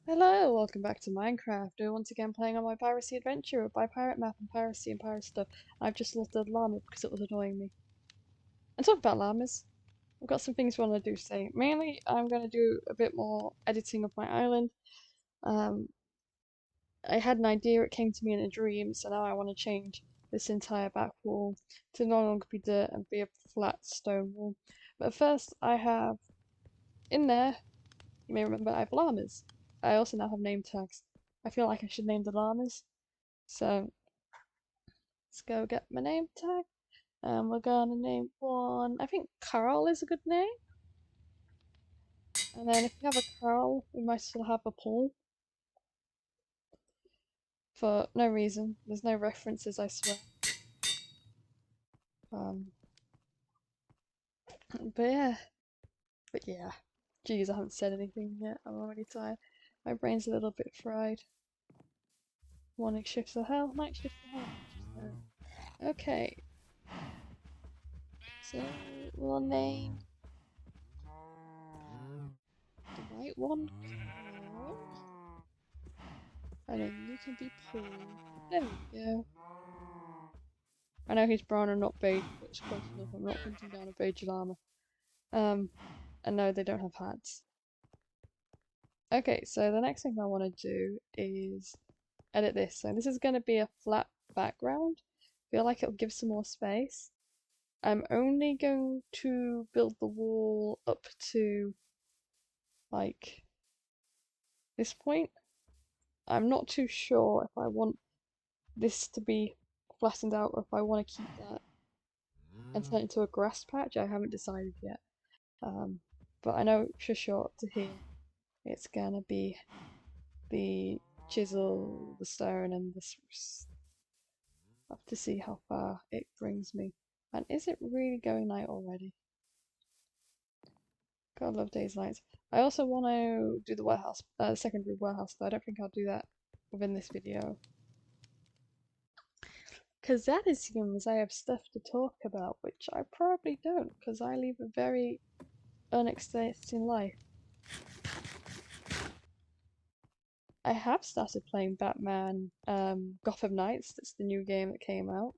Hello, welcome back to Minecraft. We're once again playing on my piracy adventure by pirate map and piracy and pirate stuff. I've just slaughtered a llama because it was annoying me. And talk about llamas, I've got some things we want to do today. Mainly, I'm going to do a bit more editing of my island. Um, I had an idea, it came to me in a dream, so now I want to change this entire back wall to no longer be dirt and be a flat stone wall. But first, I have in there, you may remember, I have llamas. I also now have name tags. I feel like I should name the llamas. So let's go get my name tag. And we're gonna name one. I think Carl is a good name. And then if we have a Carl, we might still have a Paul. For no reason. There's no references, I swear. Um, but yeah. But yeah. Jeez, I haven't said anything yet. I'm already tired. My brain's a little bit fried. Morning shifts of hell, night shifts of hell, night shifts of hell. Okay, so we'll name the white one Carl. And then you can be Paul. There we go. I know he's brown and not beige, but it's close enough. I'm not hunting down a beige llama. Um, and no, they don't have hats. Okay, so the next thing I want to do is edit this. So this is going to be a flat background. Feel like it'll give some more space. I'm only going to build the wall up to like this point. I'm not too sure if I want this to be flattened out or if I want to keep that and turn it into a grass patch. I haven't decided yet. But I know for sure up to here it's gonna be the chisel, the stone, and the spruce. I'll have to see how far it brings me. And is it really going night already? God love days and nights. I also want to do the warehouse, secondary warehouse, but I don't think I'll do that within this video. Because that assumes I have stuff to talk about, which I probably don't, because I live a very unexciting life. I have started playing Batman Gotham Knights. That's the new game that came out.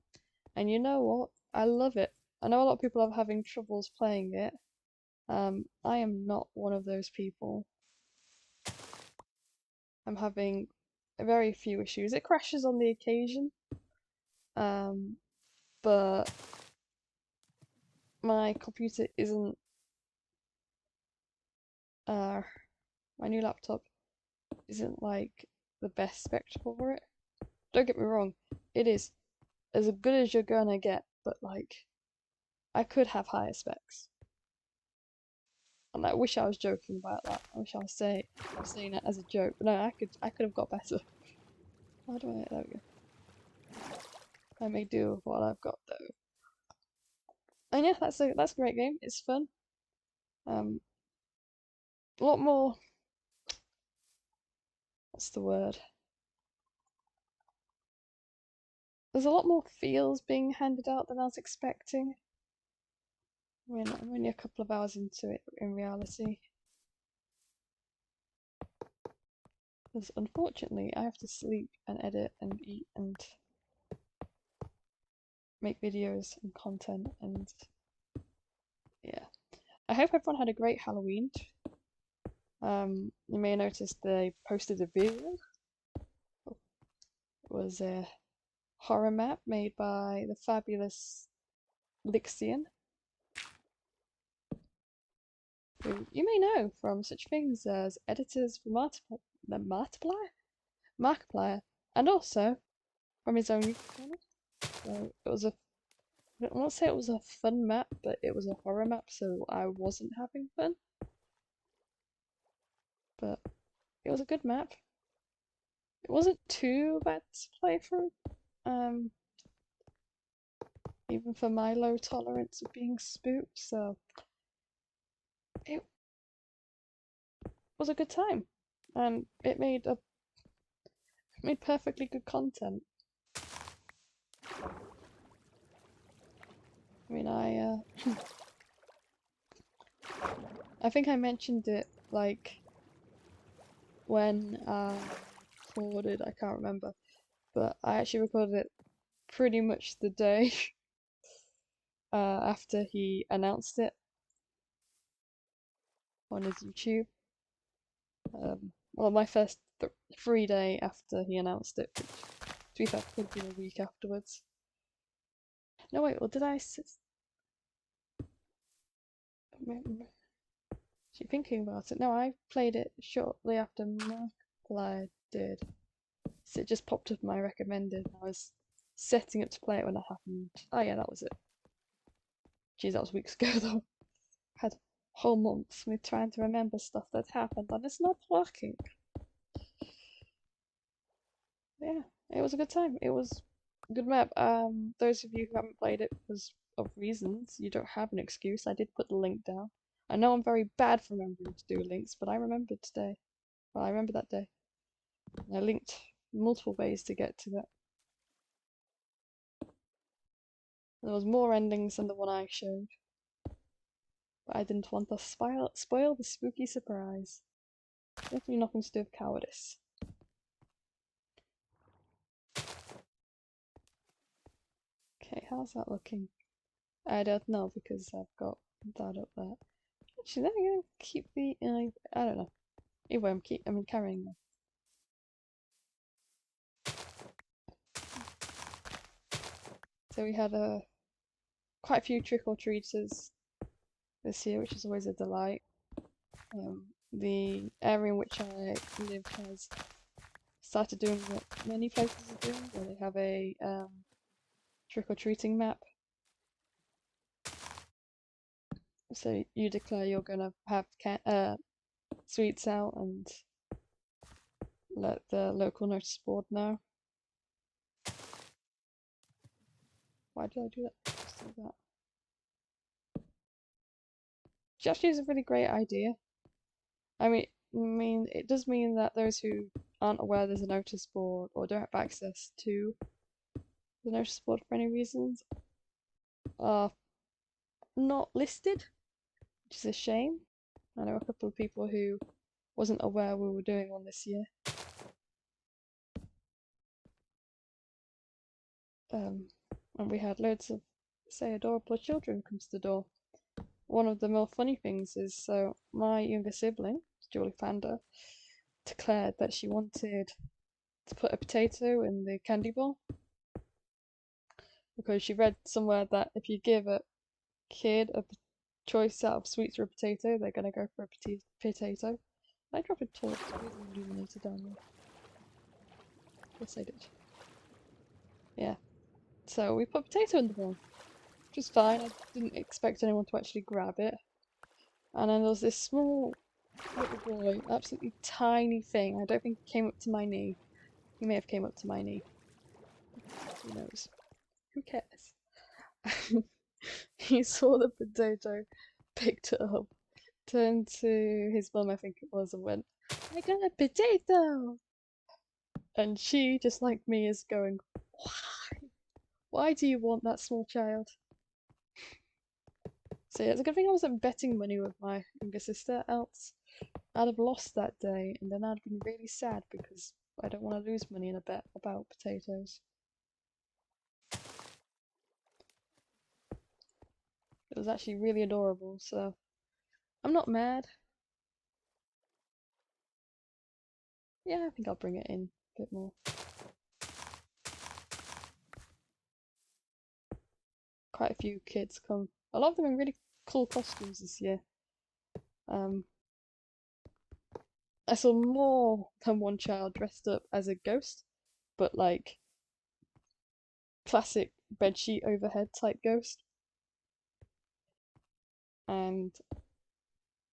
And you know what? I love it. I know a lot of people are having troubles playing it. I am not one of those people. I'm having very few issues. It crashes on the occasion. Um, but my computer isn't uh my new laptop isn't like the best spec for it. Don't get me wrong, it is as good as you're gonna get, but like I could have higher specs. And I wish I was joking about that. I wish I was saying that as a joke. But no, I could have got better. How do I there we go. I may do with what I've got though. And yeah, that's a great game. It's fun. Um a lot more what's the word? There's a lot more feels being handed out than I was expecting. I mean, I'm only a couple of hours into it in reality. Because unfortunately, I have to sleep and edit and eat and make videos and content and yeah. I hope everyone had a great Halloween. You may have noticed they posted a video. It was a horror map made by the fabulous Lixian, who you may know from such things as editors for Markiplier, and also from his own YouTube channel. So it was a I don't want to say it was a fun map, but it was a horror map, so I wasn't having fun. But it was a good map. It wasn't too bad to play through, um, even for my low tolerance of being spooked. So it was a good time, and it made perfectly good content. I mean, I think I mentioned it like when recorded, I can't remember, but I actually recorded it pretty much the day after he announced it on his YouTube. Well, my first free day after he announced it, which to be fair could be a week afterwards. No, wait, well, did I? Actually thinking about it, no, I played it shortly after Markiplier did. So it just popped up my recommended. I was setting up to play it when it happened. Oh yeah, that was it. Geez, that was weeks ago though. Had whole months with trying to remember stuff that happened and it's not working. Yeah, it was a good time. It was a good map. Those of you who haven't played it because of reasons, you don't have an excuse. I did put the link down. I know I'm very bad for remembering to do links, but I remembered today. Well, I remember that day. I linked multiple ways to get to it. There was more endings than the one I showed, but I didn't want to spoil the spooky surprise. Definitely nothing to do with cowardice. Okay, how's that looking? I don't know because I've got that up there. Actually, then I'm gonna keep the. I don't know. Anyway, I'm carrying them. So we had quite a few trick-or-treaters this year, which is always a delight. The area in which I live has started doing what many places are doing, where they have a trick-or-treating map. So you declare you're gonna have sweets out and let the local notice board know. Why did I do that? Just do that. Which actually is a really great idea. I mean, it does mean that those who aren't aware there's a notice board or don't have access to the notice board for any reasons are not listed, which is a shame. I know a couple of people who wasn't aware we were doing one this year. And we had loads of, say, adorable children come to the door. One of the more funny things is, so my younger sibling, Julie Fander, declared that she wanted to put a potato in the candy bowl because she read somewhere that if you give a kid a choice out of sweets or a potato, they're gonna go for a potato. I dropped a torch with an illuminator down there. Yes, I did. Yeah. So we put potato in the bowl, which was fine. I didn't expect anyone to actually grab it. And then there was this small little boy, absolutely tiny thing. I don't think he came up to my knee. He may have came up to my knee. Who knows? Who cares? He saw the potato, picked it up, turned to his mum, I think it was, and went, "I got a potato!" And she, just like me, is going, "Why? Why do you want that, small child?" So yeah, it's a good thing I wasn't betting money with my younger sister, else I'd have lost that day, and then I'd been really sad because I don't want to lose money in a bet about potatoes. It was actually really adorable, so I'm not mad. Yeah, I think I'll bring it in a bit more. Quite a few kids come. A lot of them in really cool costumes this year. I saw more than one child dressed up as a ghost, but like classic bedsheet overhead type ghost. And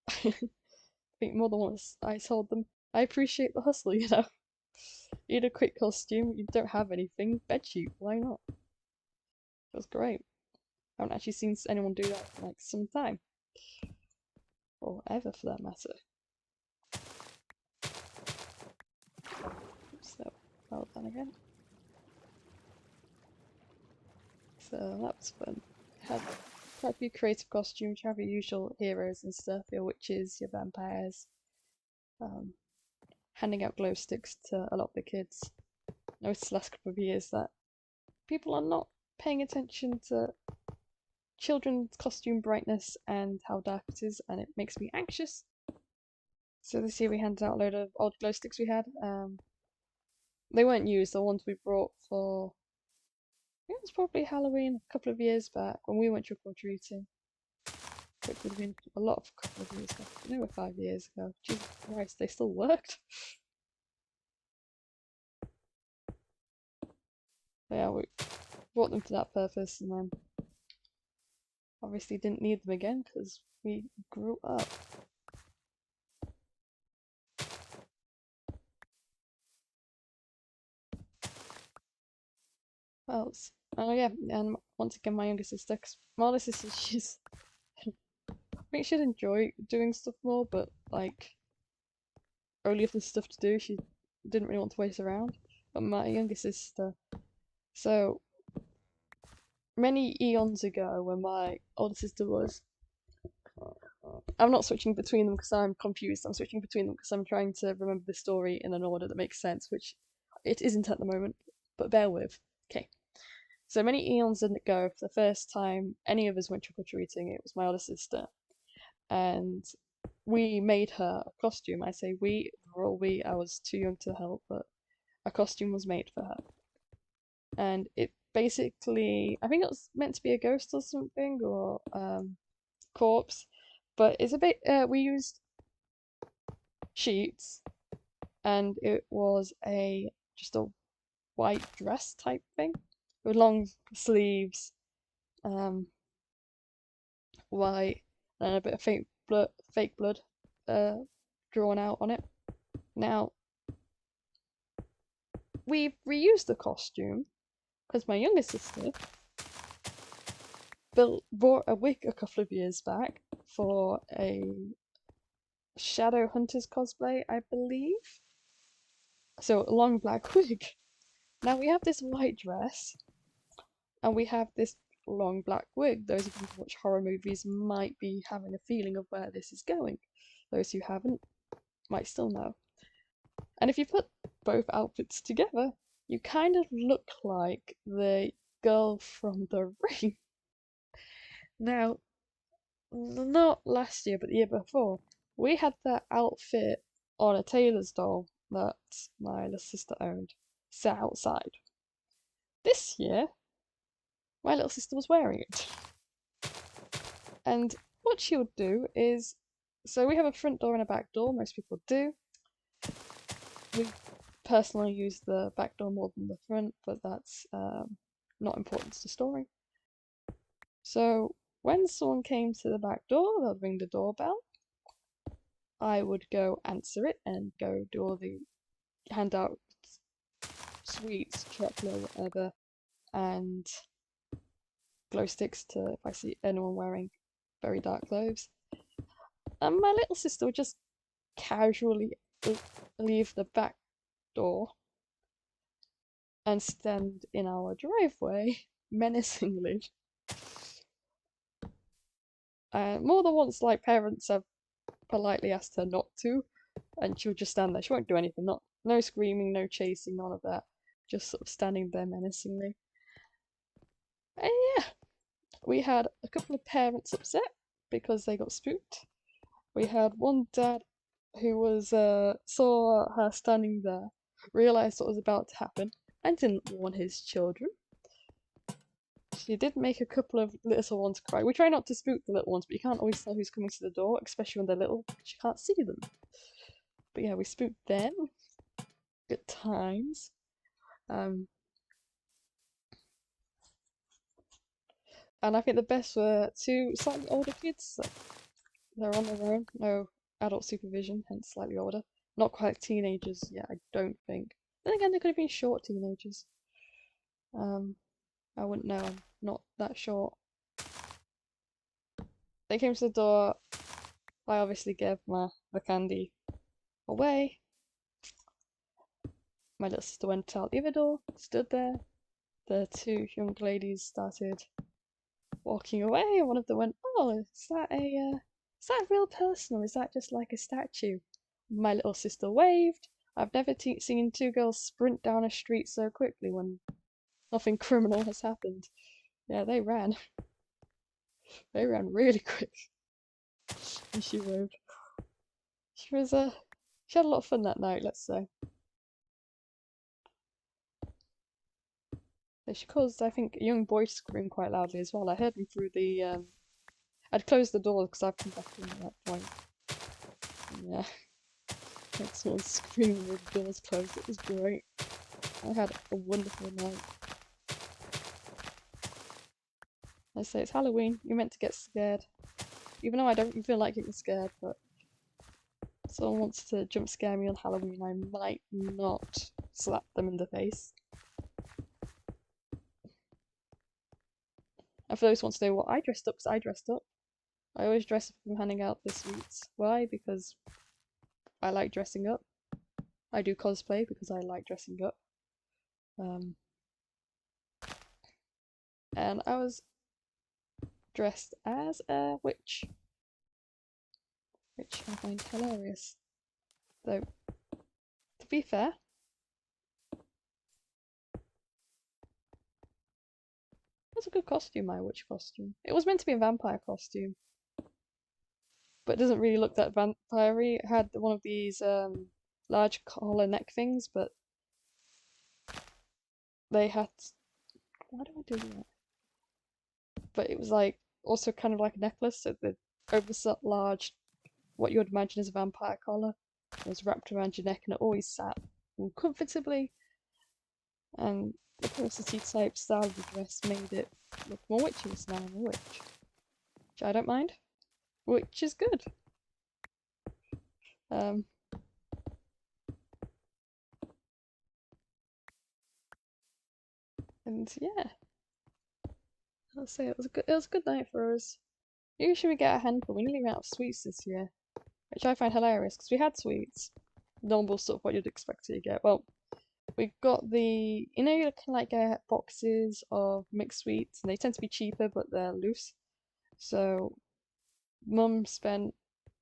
I think more than once I told them, I appreciate the hustle, you know. You need a quick costume, you don't have anything, bedsheet, why not? It was great. I haven't actually seen anyone do that for like some time. Or ever for that matter. So, well done again. So that was fun. Had quite a few creative costumes. You have your usual heroes and stuff, your witches, your vampires. handing out glow sticks to a lot of the kids. I noticed the last couple of years that people are not paying attention to children's costume brightness and how dark it is, and it makes me anxious. So this year we handed out a load of old glow sticks we had. They weren't used, the ones we brought for, it was probably Halloween a couple of years back when we went trick or treating. It would have been a lot of couple of years ago. They were 5 years ago. Jesus Christ, they still worked. But yeah, we bought them for that purpose, and then obviously didn't need them again because we grew up. What else? Oh yeah, and once again my younger sister, because my older sister, she's I think she'd enjoy doing stuff more, but like only if there's stuff to do, she didn't really want to wait around. But my younger sister, so many eons ago when my older sister was, I'm not switching between them because I'm confused, I'm switching between them because I'm trying to remember the story in an order that makes sense, which it isn't at the moment, but bear with. Okay. So many eons ago, for the first time any of us went trick-or-treating, it was my older sister. And we made her a costume. I say we, we're all we, I was too young to help, but a costume was made for her. And it basically, I think it was meant to be a ghost or something, or corpse, but it's a bit, we used sheets, and it was just a white dress type thing with long sleeves, white, and a bit of fake blood drawn out on it. Now, we've reused the costume because my younger sister bought a wig a couple of years back for a Shadowhunters cosplay, I believe. So, a long black wig. Now we have this white dress, and we have this long black wig. Those of you who watch horror movies might be having a feeling of where this is going. Those who haven't might still know. And if you put both outfits together, you kind of look like the girl from The Ring. Now, not last year, but the year before, we had that outfit on a tailor's doll that my little sister owned, set outside. This year, my little sister was wearing it. And what she would do is, so we have a front door and a back door, most people do. We personally use the back door more than the front, but that's not important to the story. So when someone came to the back door, they'll ring the doorbell. I would go answer it and go do all the hand out sweets, chocolate, whatever, and glow sticks to if I see anyone wearing very dark clothes. And my little sister would just casually leave the back door and stand in our driveway menacingly. More than once, like, parents have politely asked her not to, and she'll just stand there. She won't do anything. No screaming, no chasing, none of that. Just sort of standing there menacingly. And yeah, we had a couple of parents upset because they got spooked. We had one dad who was saw her standing there, realised what was about to happen, and didn't warn his children. She did make a couple of little ones cry. We try not to spook the little ones, but you can't always tell who's coming to the door, especially when they're little, because you can't see them. But yeah, we spooked them. Good times. And I think the best were two slightly older kids. They're on their own, no adult supervision, hence slightly older. Not quite teenagers yet, I don't think. Then again, they could have been short teenagers. I wouldn't know, I'm not that short. They came to the door. I obviously gave the candy away. My little sister went out the other door, stood there. The two young ladies started walking away, and one of them went, "Oh, is that a real person, or is that just like a statue?" My little sister waved. I've never seen two girls sprint down a street so quickly when nothing criminal has happened. Yeah, they ran. They ran really quick. And she rode. She was she had a lot of fun that night, let's say. She caused, I think, a young boy to scream quite loudly as well. I heard him through the I'd closed the door because I've come back in at that point. And yeah, like someone screaming with the doors closed. It was great. I had a wonderful night. I say it's Halloween. You're meant to get scared, even though I don't feel like getting scared. But if someone wants to jump scare me on Halloween, I might not slap them in the face. And for those who want to know what I dressed up, because I dressed up. I always dress up if I'm handing out the sweets. Why? Because I like dressing up. I do cosplay because I like dressing up. And I was dressed as a witch, which I find hilarious. Though, to be fair, it was a good costume, my witch costume. It was meant to be a vampire costume, but it doesn't really look that vampire-y. It had one of these large collar neck things, but they had. Why do I do that? But it was like also kind of like a necklace, so the over large, what you would imagine as a vampire collar, was wrapped around your neck, and it always sat comfortably. And the corsety type style of the dress made it look more witchy, so now I'm a witch. Which I don't mind. Which is good. Um, and yeah, I'll say it was a good night for us. Usually we get a handful. We nearly ran out of sweets this year, which I find hilarious because we had sweets, normal stuff, what you'd expect to get. Well, we got the you can like get boxes of mixed sweets, and they tend to be cheaper, but they're loose. So, Mum spent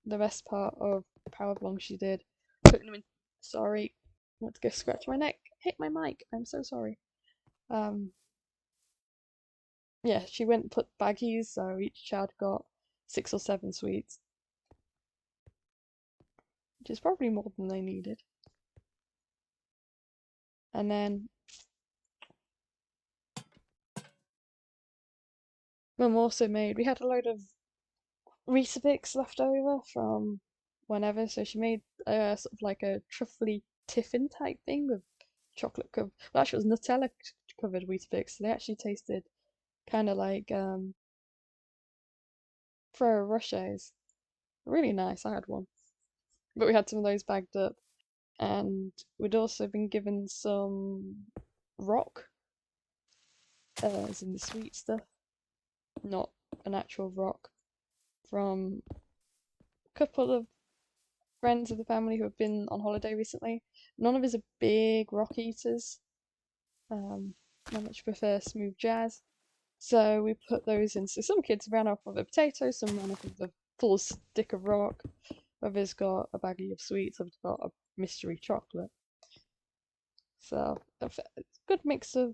the best part of however long she did putting them in. Sorry, I want to go scratch my neck. Hit my mic. I'm so sorry. Um, yeah, she went and put baggies, so each child got 6 or 7 sweets, which is probably more than they needed. And then Mum also made. We had a load of Weetabix left over from whenever, so she made sort of like a truffly tiffin type thing with chocolate covered. Well, actually, it was Nutella covered Weetabix. So they actually tasted kind of like Ferrero Rochers. Really nice. I had one, but we had some of those bagged up, and we'd also been given some rock, as in the sweet stuff, not an actual rock, from a couple of friends of the family who have been on holiday recently. None of us are big rock eaters. I much prefer smooth jazz. So we put those in. So some kids ran off with a potato, some ran off with a full stick of rock. Others got a baggie of sweets. Others got a mystery chocolate. So it's a good mix of.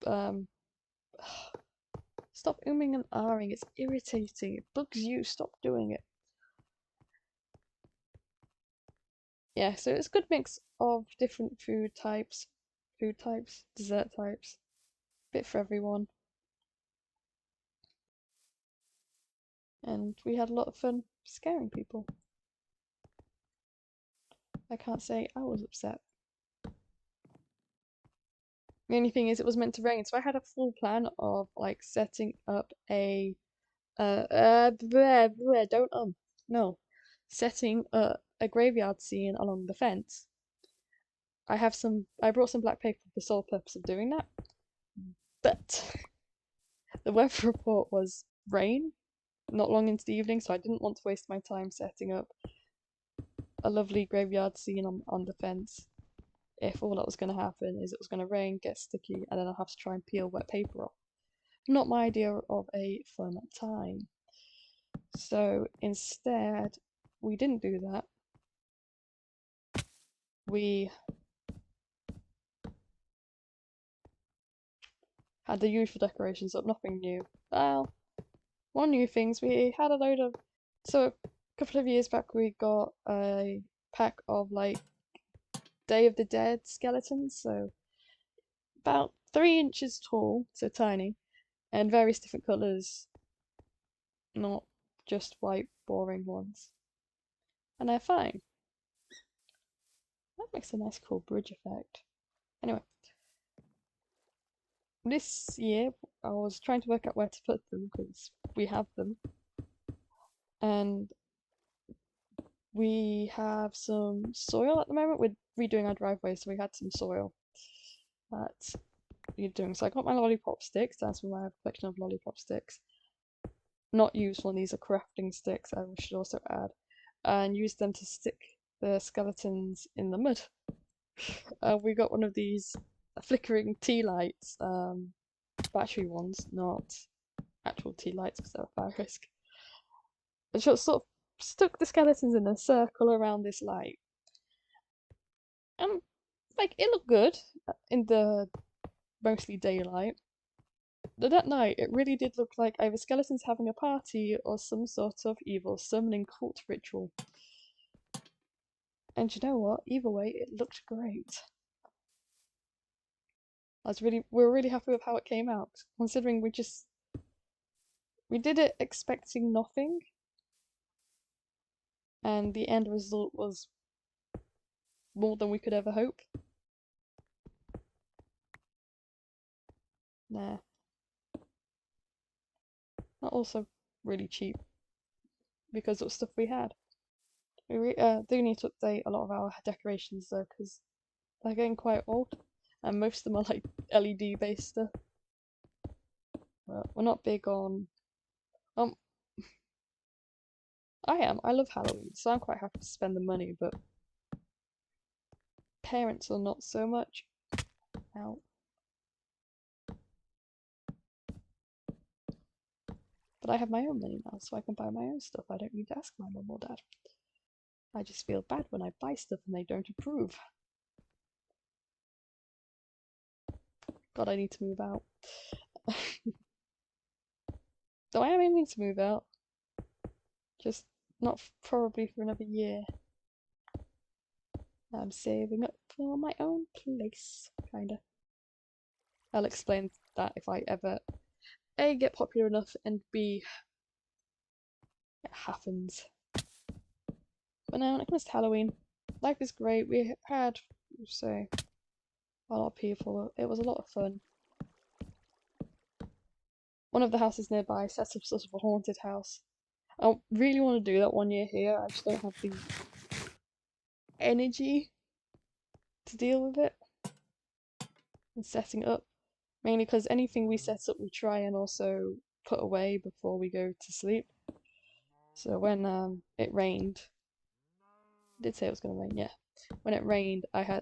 Um, Stop umming and ahhing. It's irritating. It bugs you. Stop doing it. Yeah, so it's a good mix of different food types, dessert types, bit for everyone. And we had a lot of fun scaring people. I can't say I was upset. The only thing is it was meant to rain, so I had a full plan of like setting up a don't no, setting up a graveyard scene along the fence. I brought some black paper for the sole purpose of doing that, but the weather report was rain not long into the evening, so I didn't want to waste my time setting up a lovely graveyard scene on the fence if all that was going to happen is it was going to rain, get sticky, and then I'll have to try and peel wet paper off. Not my idea of a fun time. So instead, we didn't do that. we had the usual decorations up, nothing new. Well, one new things, we had a load of, so a couple of years back we got a pack of like Day of the Dead skeletons, so about 3 inches tall, so tiny, and various different colours, not just white boring ones. And they're fine. That makes a nice cool bridge effect. Anyway, this year I was trying to work out where to put them because we have them. And we have some soil at the moment. We're redoing our driveway, so we had some soil that we're doing. So I got my lollipop sticks. That's why I have a collection of lollipop sticks. Not used one, these are crafting sticks, I should also add. And use them to stick the skeletons in the mud. We got one of these flickering tea lights, battery ones, not actual tea lights because they're a fire risk. And sort of stuck the skeletons in a circle around this light. And like it looked good in the mostly daylight. But at night it really did look like either skeletons having a party or some sort of evil summoning cult ritual. And you know what? Either way, it looked great. We're really happy with how it came out, considering we did it expecting nothing, and the end result was more than we could ever hope. Nah. Not also really cheap, because of stuff we had. We do need to update a lot of our decorations though, because they're getting quite old, and most of them are like LED based stuff. But we're not big on. I love Halloween, so I'm quite happy to spend the money, but parents are not so much. Now, but I have my own money now, so I can buy my own stuff. I don't need to ask my mum or dad. I just feel bad when I buy stuff and they don't approve. God, I need to move out. So I am aiming to move out. Just not probably for another year. I'm saving up for my own place, kinda. I'll explain that if I ever A, get popular enough, and B, it happens. But now, when it comes to Halloween, life is great. We had, say, a lot of people. It was a lot of fun. One of the houses nearby set up sort of a haunted house. I really want to do that one year here. I just don't have the energy to deal with it and setting it up. Mainly because anything we set up, we try and also put away before we go to sleep. So when it rained, I did say it was going to rain, yeah. When it rained, I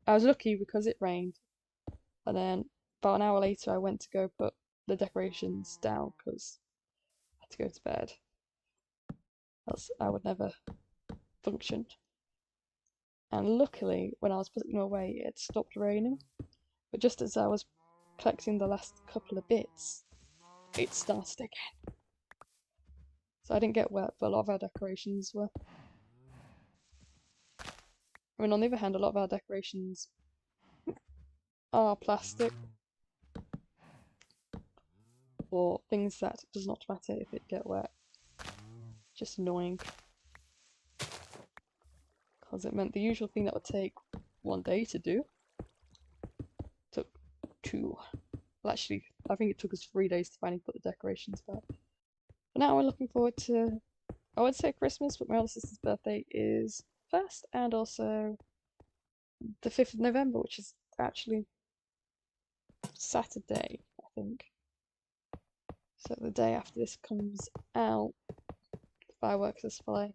was lucky because it rained, and then about an hour later, I went to go put the decorations down because I had to go to bed. Else I would never function. And luckily, when I was putting them away, it stopped raining. But just as I was collecting the last couple of bits, it started again. So I didn't get wet, but a lot of our decorations were. I mean, on the other hand, a lot of our decorations are plastic, or things that does not matter if it get wet. Just annoying. Because it meant the usual thing that would take 1 day to do took 2. Well, actually, I think it took us 3 days to finally put the decorations back. But now we're looking forward to, I would say Christmas, but my older sister's birthday is first, and also the 5th of November, which is actually Saturday, I think. So the day after this comes out, the fireworks are fly.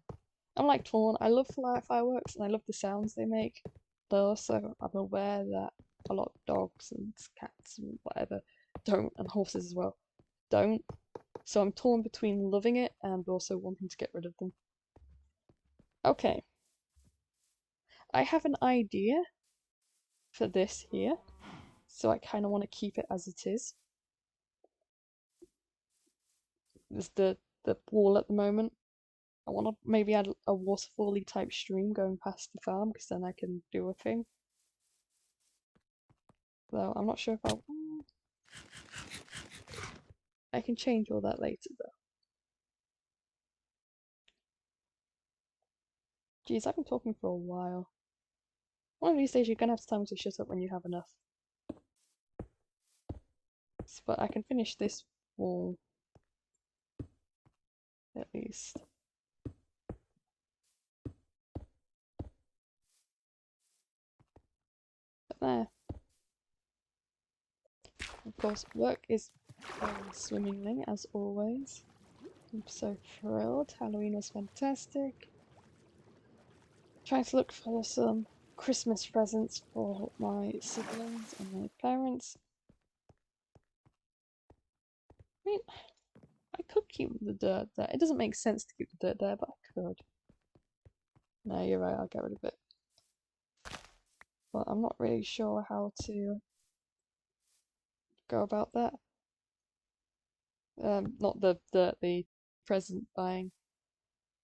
I'm like torn. I love fireworks and I love the sounds they make, but also I'm aware that a lot of dogs and cats and whatever don't, and horses as well, don't. So I'm torn between loving it and also wanting to get rid of them. Okay. I have an idea for this here, so I kind of want to keep it as it is. There's the wall at the moment. I want to maybe add a waterfall-y type stream going past the farm, because then I can do a thing. Though I'm not sure if I can change all that later though. Geez, I've been talking for a while. One of these days you're gonna have to tell me to shut up when you have enough. But I can finish this wall at least. But there. Of course, work is going swimmingly as always. I'm so thrilled. Halloween was fantastic. Trying to look for some Christmas presents for my siblings and my parents. I mean, I could keep the dirt there. It doesn't make sense to keep the dirt there, but I could. No, you're right, I'll get rid of it. But I'm not really sure how to go about that. Not the dirt, the present buying.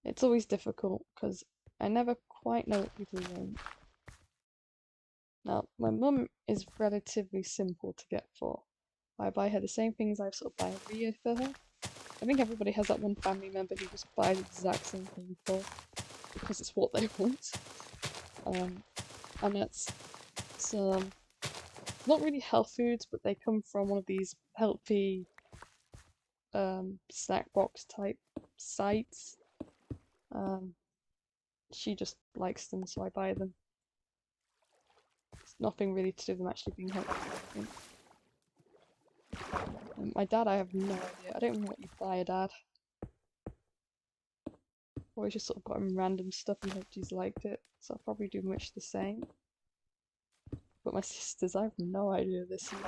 It's always difficult because I never quite know what people want. Now, my mum is relatively simple to get for. I buy her the same things I sort of buy every year for her. I think everybody has that one family member who just buys the exact same thing for because it's what they want. And that's some not really health foods, but they come from one of these healthy snack box type sites. She just likes them, so I buy them. It's nothing really to do with them actually being healthy. My dad, I have no idea. I don't even know what you buy a dad. Always just sort of got him random stuff and hoped he's liked it, so I'll probably do much the same. But my sisters, I have no idea this year.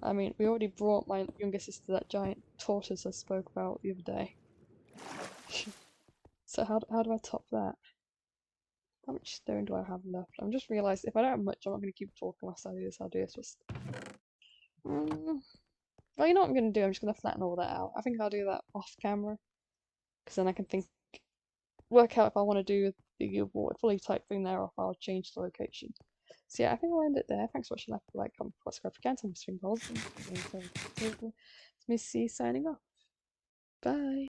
I mean, we already brought my younger sister that giant tortoise I spoke about the other day. So how do I top that? How much stone do I have left? I'm just realised if I don't have much, I'm not going to keep talking whilst I do this. I'll do this just... Well, you know what I'm going to do? I'm just going to flatten all that out. I think I'll do that off camera. Because then I can work out if I want to do the fully typed thing there or if I'll change the location. So yeah, I think I'll end it there. Thanks for watching. Like, comment, subscribe if you can. Tell me to swing balls. It's Missy signing off. Bye.